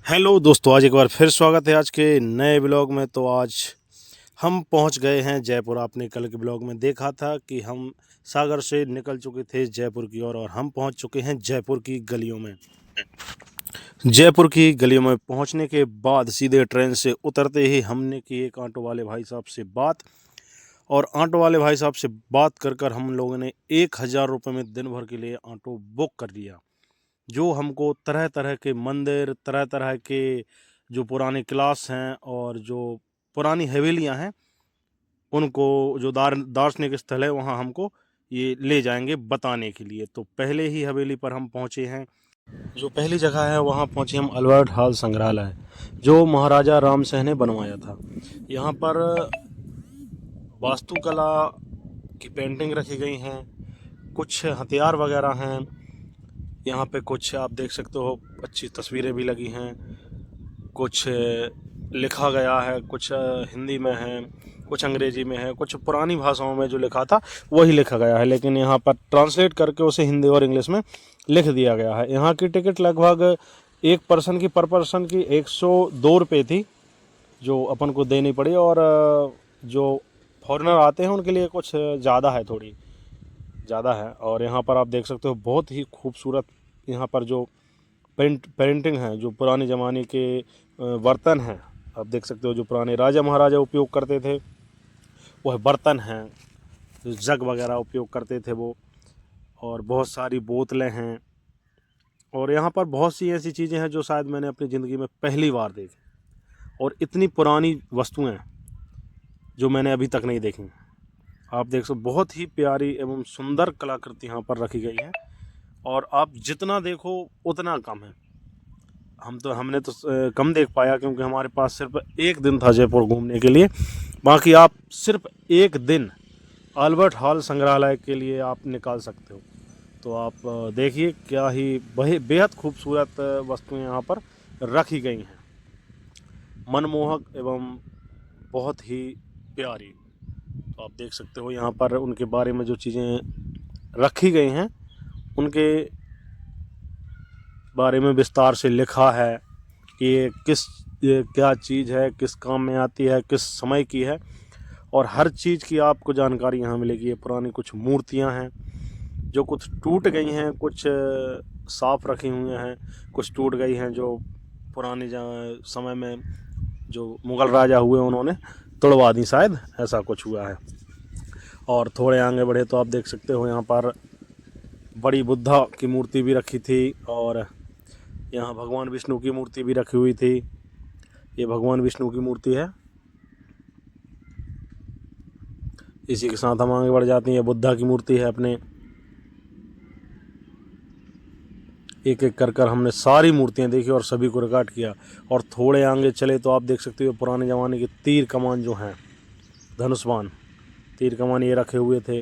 Hello दोस्तों, आज एक बार फिर स्वागत है आज के नए ब्लॉग में। तो आज हम पहुंच गए हैं जयपुर। आपने कल के ब्लॉग में देखा था कि हम सागर से निकल चुके थे जयपुर की ओर और हम पहुंच चुके हैं जयपुर की गलियों में। जयपुर की गलियों में पहुंचने के बाद सीधे ट्रेन से उतरते ही हमने की एक ऑटो वाले भाई साहब से बात, और ऑटो वाले भाई साहब से बात कर हम लोगों ने 1000 रुपये में दिन भर के लिए ऑटो बुक कर लिया, जो हमको तरह तरह के मंदिर, तरह तरह के जो पुराने किलास हैं और जो पुरानी हवेलियां हैं, उनको जो दार्शनिक स्थल है वहाँ हमको ये ले जाएंगे बताने के लिए। तो पहले ही हवेली पर हम पहुँचे हैं। जो पहली जगह है वहाँ पहुँचे हम अल्बर्ट हॉल संग्रहालय, जो महाराजा राम सिंह ने बनवाया था। यहाँ पर वास्तुकला की पेंटिंग रखी गई हैं, कुछ हथियार वगैरह हैं। यहाँ पे कुछ आप देख सकते हो अच्छी तस्वीरें भी लगी हैं, कुछ लिखा गया है, कुछ हिंदी में है, कुछ अंग्रेजी में है, कुछ पुरानी भाषाओं में जो लिखा था वही लिखा गया है, लेकिन यहाँ पर ट्रांसलेट करके उसे हिंदी और इंग्लिश में लिख दिया गया है। यहाँ की टिकट लगभग एक पर्सन की, पर पर्सन की 102 रुपये थी, जो अपन को देनी पड़ी। और जो फॉरेनर आते हैं उनके लिए कुछ ज़्यादा है, थोड़ी ज़्यादा है। और यहाँ पर आप देख सकते हो बहुत ही खूबसूरत यहाँ पर जो पेंटिंग है, जो पुराने ज़माने के बर्तन हैं, आप देख सकते हो जो पुराने राजा महाराजा उपयोग करते थे वह बर्तन हैं, जो जग वगैरह उपयोग करते थे वो, और बहुत सारी बोतलें हैं। और यहाँ पर बहुत सी ऐसी चीज़ें हैं जो शायद मैंने अपनी ज़िंदगी में पहली बार देखी, और इतनी पुरानी वस्तुएं जो मैंने अभी तक नहीं देखी। आप देख सकते बहुत ही प्यारी एवं सुंदर कलाकृति यहाँ पर रखी गई है, और आप जितना देखो उतना कम है। हमने तो कम देख पाया, क्योंकि हमारे पास सिर्फ एक दिन था जयपुर घूमने के लिए। बाकी आप सिर्फ एक दिन अल्बर्ट हॉल संग्रहालय के लिए आप निकाल सकते हो। तो आप देखिए क्या ही बेहद खूबसूरत वस्तुएं यहाँ पर रखी गई हैं, मनमोहक एवं बहुत ही प्यारी। तो आप देख सकते हो यहाँ पर उनके बारे में जो चीज़ें रखी गई हैं उनके बारे में विस्तार से लिखा है कि ये क्या चीज़ है, किस काम में आती है, किस समय की है, और हर चीज़ की आपको जानकारी यहाँ मिलेगी। ये पुरानी कुछ मूर्तियाँ हैं जो कुछ टूट गई हैं, कुछ साफ रखी हुई हैं, कुछ टूट गई हैं जो पुराने समय में जो मुग़ल राजा हुए उन्होंने तोड़वा दी, शायद ऐसा कुछ हुआ है। और थोड़े आगे बढ़े तो आप देख सकते हो यहाँ पर बड़ी बुद्धा की मूर्ति भी रखी थी, और यहाँ भगवान विष्णु की मूर्ति भी रखी हुई थी। ये भगवान विष्णु की मूर्ति है। इसी के साथ हम आगे बढ़ जाते हैं। बुद्धा की मूर्ति है। अपने एक एक कर हमने सारी मूर्तियाँ देखी और सभी को रिकॉर्ड किया। और थोड़े आगे चले तो आप देख सकते हो पुराने ज़माने के तीर कमान जो हैं, धनुष्बाण, तीर कमान ये रखे हुए थे,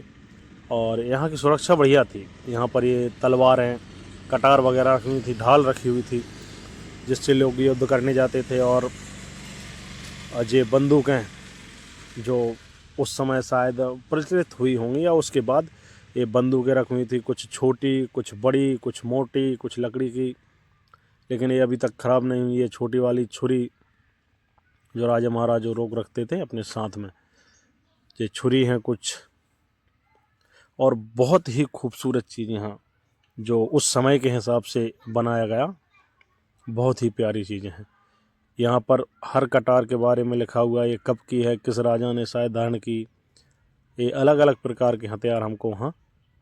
और यहाँ की सुरक्षा बढ़िया थी। यहाँ पर ये तलवारें, कटार वगैरह रखी हुई थी, ढाल रखी हुई थी जिससे लोग युद्ध करने जाते थे। और ये बंदूकें जो उस समय शायद प्रचलित हुई होंगी या उसके बाद ये बंदूकें रखी हुई थी, कुछ छोटी, कुछ बड़ी, कुछ मोटी, कुछ लकड़ी की, लेकिन ये अभी तक ख़राब नहीं हुई। ये छोटी वाली छुरी जो राजा महाराजा लोग रखते थे अपने साथ में, ये छुरी हैं कुछ। और बहुत ही खूबसूरत चीज़ यहाँ जो उस समय के हिसाब से बनाया गया, बहुत ही प्यारी चीज़ें हैं। यहाँ पर हर कटार के बारे में लिखा हुआ है, ये कब की है, किस राजा ने शायद धारण की। ये अलग अलग प्रकार के हथियार हमको वहाँ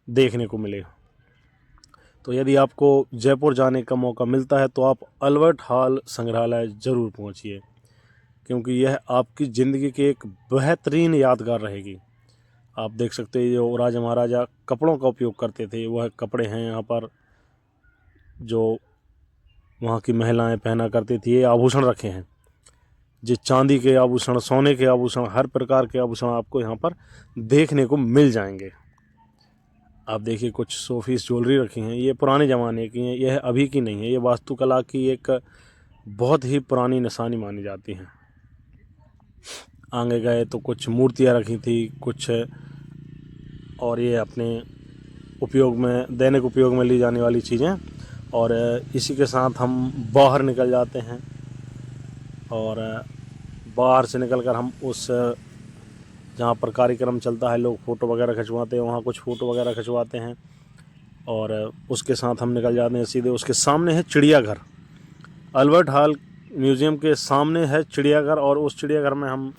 देखने को मिले। तो यदि आपको जयपुर जाने का मौका मिलता है तो आप अल्बर्ट हॉल संग्रहालय ज़रूर पहुँचिए, क्योंकि यह आपकी ज़िंदगी की एक बेहतरीन यादगार रहेगी। आप देख सकते हैं जो राजा महाराजा कपड़ों का उपयोग करते थे वह कपड़े हैं यहाँ पर, जो वहाँ की महिलाएं पहना करती थी। ये आभूषण रखे हैं, जो चांदी के आभूषण, सोने के आभूषण, हर प्रकार के आभूषण आपको यहाँ पर देखने को मिल जाएंगे। आप देखिए कुछ शोपीस ज्वेलरी रखी हैं, ये पुराने ज़माने की हैं, यह अभी की नहीं है। ये वास्तुकला की एक बहुत ही पुरानी निशानी मानी जाती हैं। आगे गए तो कुछ मूर्तियाँ रखी थी कुछ, और ये अपने उपयोग में, दैनिक उपयोग में ली जाने वाली चीज़ें। और इसी के साथ हम बाहर निकल जाते हैं और बाहर से निकलकर हम उस जहाँ पर कार्यक्रम चलता है, लोग फ़ोटो वगैरह खिंचवाते हैं, वहाँ कुछ फ़ोटो वगैरह खिंचवाते हैं और उसके साथ हम निकल जाते हैं सीधे। उसके सामने है चिड़ियाघर, अल्बर्ट हॉल म्यूज़ियम के सामने है चिड़ियाघर और उस चिड़ियाघर में हम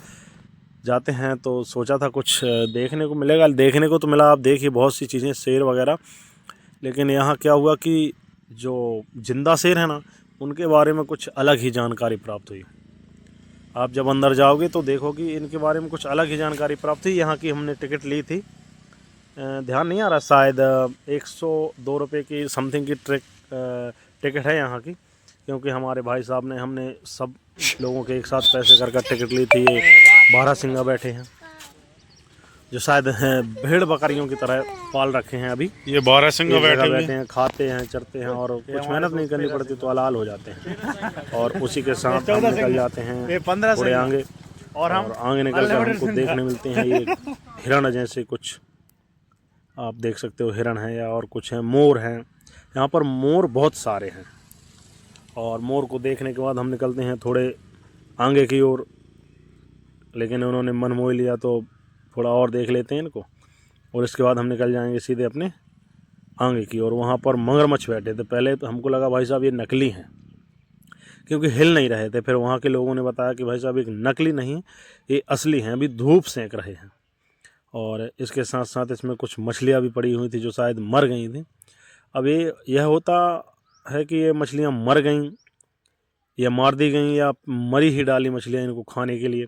जाते हैं। तो सोचा था कुछ देखने को मिलेगा, देखने को तो मिला, आप देखिए बहुत सी चीज़ें, शेर वगैरह, लेकिन यहाँ क्या हुआ कि जो जिंदा शेर है ना, उनके बारे में कुछ अलग ही जानकारी प्राप्त हुई। आप जब अंदर जाओगे तो देखो कि इनके बारे में कुछ अलग ही जानकारी प्राप्त हुई। यहाँ की हमने टिकट ली थी, ध्यान नहीं आ रहा, शायद 102 रुपये की समथिंग की टिकट है यहाँ की, क्योंकि हमारे भाई साहब ने, हमने सब लोगों के एक साथ पैसे कर टिकट ली थी। ये बारहसिंगा बैठे हैं जो शायद हैं भेड़ बकरियों की तरह पाल रखे हैं अभी। ये बारहसिंगा बैठे हैं, खाते हैं, चरते हैं और कुछ मेहनत नहीं करनी पड़ती तो हलाल हो जाते हैं। और उसी के साथ हम निकल जाते हैं थोड़े आगे और आगे निकल कर हमको देखने मिलते हैं ये हिरण जैसे कुछ, आप देख सकते हो हिरण है या और कुछ है, मोर हैं। यहाँ पर मोर बहुत सारे हैं और मोर को देखने के बाद हम निकलते हैं थोड़े आगे की ओर, लेकिन उन्होंने मन मोह लिया तो थोड़ा और देख लेते हैं इनको और इसके बाद हम निकल जाएंगे सीधे अपने आगे की ओर। वहाँ पर मगरमच्छ बैठे थे, पहले तो हमको लगा भाई साहब ये नकली हैं क्योंकि हिल नहीं रहे थे, फिर वहाँ के लोगों ने बताया कि भाई साहब एक नकली नहीं, ये असली हैं, अभी धूप सेंक रहे हैं। और इसके साथ साथ इसमें कुछ मछलियाँ भी पड़ी हुई थी जो शायद मर गई थी। अब यह होता है कि ये मछलियाँ मर गईं या मार दी गई या मरी ही डाली मछलियाँ इनको खाने के लिए,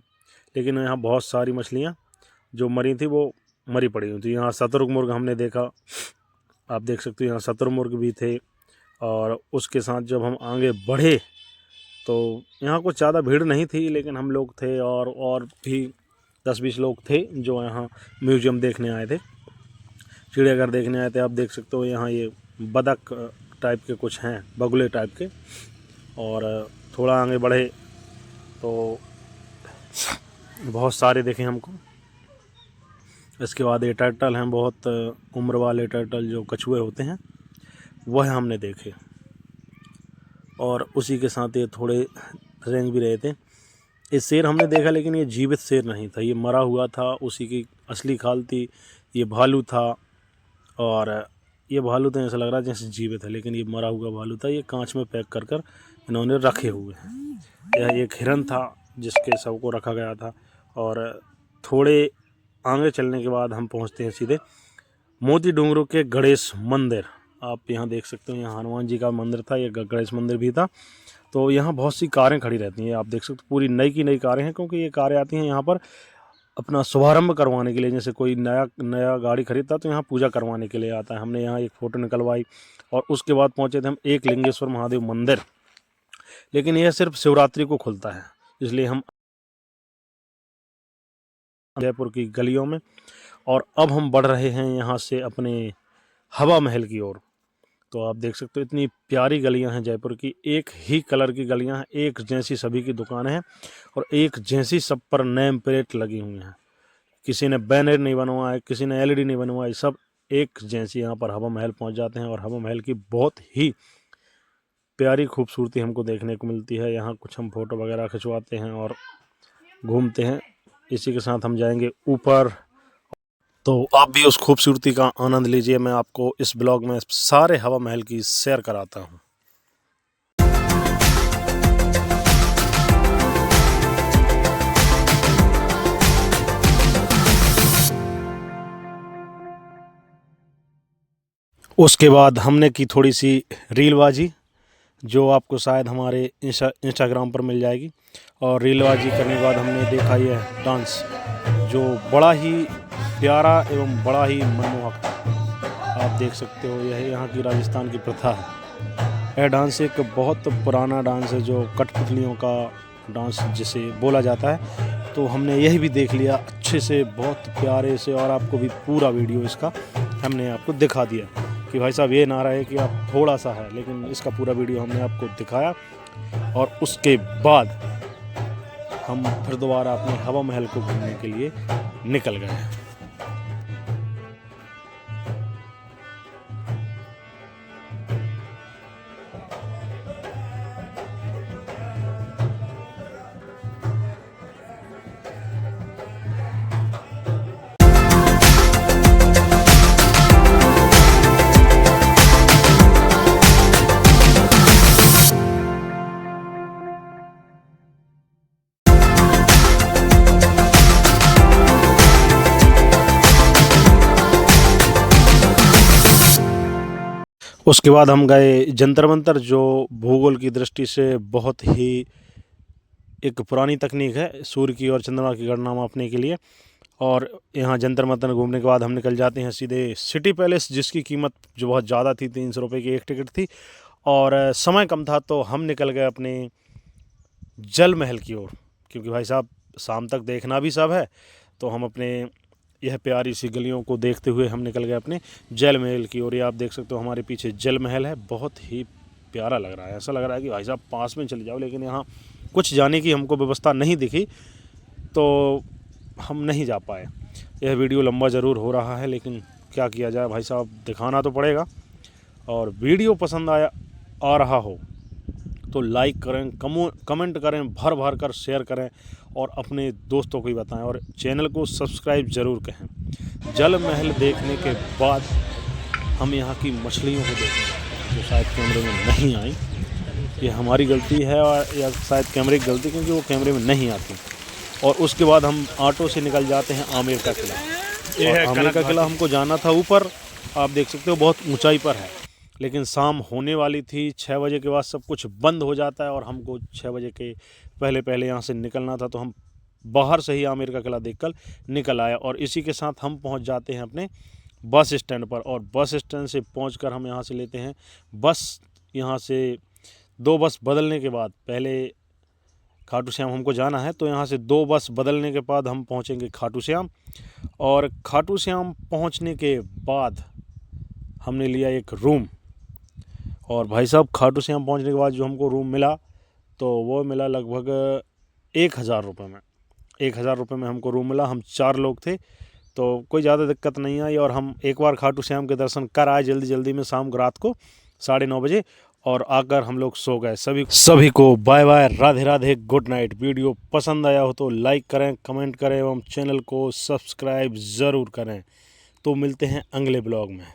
लेकिन यहाँ बहुत सारी मछलियाँ जो मरी थी वो मरी पड़ी हुई थी। यहाँ शतुरमुर्ग हमने देखा, आप देख सकते हो यहाँ शतुरमुर्ग भी थे। और उसके साथ जब हम आगे बढ़े तो यहाँ कुछ ज़्यादा भीड़ नहीं थी, लेकिन हम लोग थे और भी 10-20 लोग थे जो यहाँ म्यूज़ियम देखने आए थे, चिड़ियाघर देखने आए थे। आप देख सकते हो यहाँ ये बतख टाइप के कुछ हैं, बगुले टाइप के। और थोड़ा आगे बढ़े तो बहुत सारे देखे हमको। इसके बाद ये टर्टल हैं, बहुत उम्र वाले टर्टल जो कछुए होते हैं वह हमने देखे। और उसी के साथ ये थोड़े रेंग भी रहे थे। ये शेर हमने देखा लेकिन ये जीवित शेर नहीं था, ये मरा हुआ था, उसी की असली खाल थी। ये भालू था और ये भालू तो ऐसा लग रहा है जैसे जीवित है, लेकिन ये मरा हुआ भालू था। ये कांच में पैक कर कर इन्होंने रखे हुए हैं। यह एक हिरन था जिसके शव को रखा गया था। और थोड़े आगे चलने के बाद हम पहुंचते हैं सीधे मोती डूंगरों के गणेश मंदिर। आप यहाँ देख सकते हो, यहाँ हनुमान जी का मंदिर था, ये गणेश मंदिर भी था। तो यहाँ बहुत सी कारें खड़ी रहती हैं, आप देख सकते हो पूरी नई की नई कारें हैं, क्योंकि ये कारें आती हैं यहाँ पर अपना शुभारंभ करवाने के लिए। जैसे कोई नया गाड़ी खरीदता तो यहाँ पूजा करवाने के लिए आता है। हमने यहाँ एक फ़ोटो निकलवाई और उसके बाद पहुँचे थे हम एक लिंगेश्वर महादेव मंदिर, लेकिन यह सिर्फ शिवरात्रि को खुलता है, इसलिए हम जयपुर की गलियों में। और अब हम बढ़ रहे हैं यहाँ से अपने हवा महल की ओर। तो आप देख सकते हो इतनी प्यारी गलियां हैं जयपुर की, एक ही कलर की गलियां हैं, एक जैसी सभी की दुकानें हैं और एक जैसी सब पर नेम प्लेट लगी हुई हैं। किसी ने बैनर नहीं बनवाया, किसी ने LED नहीं बनवाई, सब एक जैसी। यहाँ पर हवा महल पहुँच जाते हैं और हवा महल की बहुत ही प्यारी खूबसूरती हमको देखने को मिलती है। यहाँ कुछ हम फ़ोटो वगैरह खिंचवाते हैं और घूमते हैं। इसी के साथ हम जाएंगे ऊपर, तो आप भी उस खूबसूरती का आनंद लीजिए। मैं आपको इस ब्लॉग में सारे हवा महल की सैर कराता हूँ। उसके बाद हमने की थोड़ी सी रीलबाजी, जो आपको शायद हमारे इंस्टाग्राम पर मिल जाएगी। और रीलबाजी करने के बाद हमने देखा यह डांस जो बड़ा ही प्यारा एवं बड़ा ही मनमोहक था। आप देख सकते हो यह यहाँ की राजस्थान की प्रथा है। यह डांस एक बहुत पुराना डांस है जो कठपुतलियों का डांस जिसे बोला जाता है। तो हमने यही भी देख लिया अच्छे से, बहुत प्यारे से, और आपको भी पूरा वीडियो इसका हमने आपको दिखा दिया कि भाई साहब ये ना रहे कि आप थोड़ा सा है, लेकिन इसका पूरा वीडियो हमने आपको दिखाया। और उसके बाद हम फिर दोबारा अपने हवा महल को घूमने के लिए निकल गए। उसके बाद हम गए जंतर मंतर, जो भूगोल की दृष्टि से बहुत ही एक पुरानी तकनीक है सूर्य की और चंद्रमा की गणना मापने के लिए। और यहाँ जंतर मंतर घूमने के बाद हम निकल जाते हैं सीधे सिटी पैलेस, जिसकी कीमत जो बहुत ज़्यादा थी, 300 रुपये की एक टिकट थी और समय कम था, तो हम निकल गए अपने जल महल की ओर, क्योंकि भाई साहब शाम तक देखना भी सब है। तो हम अपने यह प्यारी सी गलियों को देखते हुए हम निकल गए अपने जल महल की ओर। ये आप देख सकते हो हमारे पीछे जल महल है, बहुत ही प्यारा लग रहा है। ऐसा लग रहा है कि भाई साहब पास में चले जाओ, लेकिन यहाँ कुछ जाने की हमको व्यवस्था नहीं दिखी, तो हम नहीं जा पाए। यह वीडियो लंबा ज़रूर हो रहा है, लेकिन क्या किया जाए भाई साहब, दिखाना तो पड़ेगा। और वीडियो पसंद आ रहा हो तो लाइक करें, कमेंट करें, भर भर कर शेयर करें और अपने दोस्तों को भी बताएं, और चैनल को सब्सक्राइब ज़रूर करें। जल महल देखने के बाद हम यहाँ की मछलियों को देखेंगे, जो शायद कैमरे में नहीं आई। ये हमारी गलती है या शायद कैमरे की गलती, क्योंकि वो कैमरे में नहीं आती। और उसके बाद हम ऑटो से निकल जाते हैं आमेर का किला। और आमेर का किला हमको जाना था ऊपर, आप देख सकते हो बहुत ऊंचाई पर है, लेकिन शाम होने वाली थी। 6 बजे के बाद सब कुछ बंद हो जाता है और हमको 6 बजे के पहले यहाँ से निकलना था, तो हम बाहर से ही आमेर का किला देखकर निकल आए। और इसी के साथ हम पहुँच जाते हैं अपने बस स्टैंड पर, और बस स्टैंड से पहुँचकर हम यहाँ से लेते हैं बस। यहाँ से 2 बस बदलने के बाद, पहले खाटू श्याम हमको जाना है, तो यहाँ से 2 बस बदलने के बाद हम पहुँचेंगे खाटू श्याम। और खाटू श्याम पहुँचने के बाद हमने लिया एक रूम, और भाई साहब खाटू श्याम पहुँचने के बाद जो हमको रूम मिला, तो वो मिला लगभग 1000 रुपये में। 1000 रुपये में हमको रूम मिला। हम 4 लोग थे, तो कोई ज़्यादा दिक्कत नहीं आई। और हम एक बार खाटू श्याम के दर्शन कर आए जल्दी में, शाम को रात को 9:30 बजे, और आकर हम लोग सो गए। सभी को bye bye, Radhe Radhe, good night. Video पसंद आया हो तो लाइक करें, कमेंट करें एवं चैनल को सब्सक्राइब ज़रूर करें। तो मिलते हैं अगले ब्लॉग में।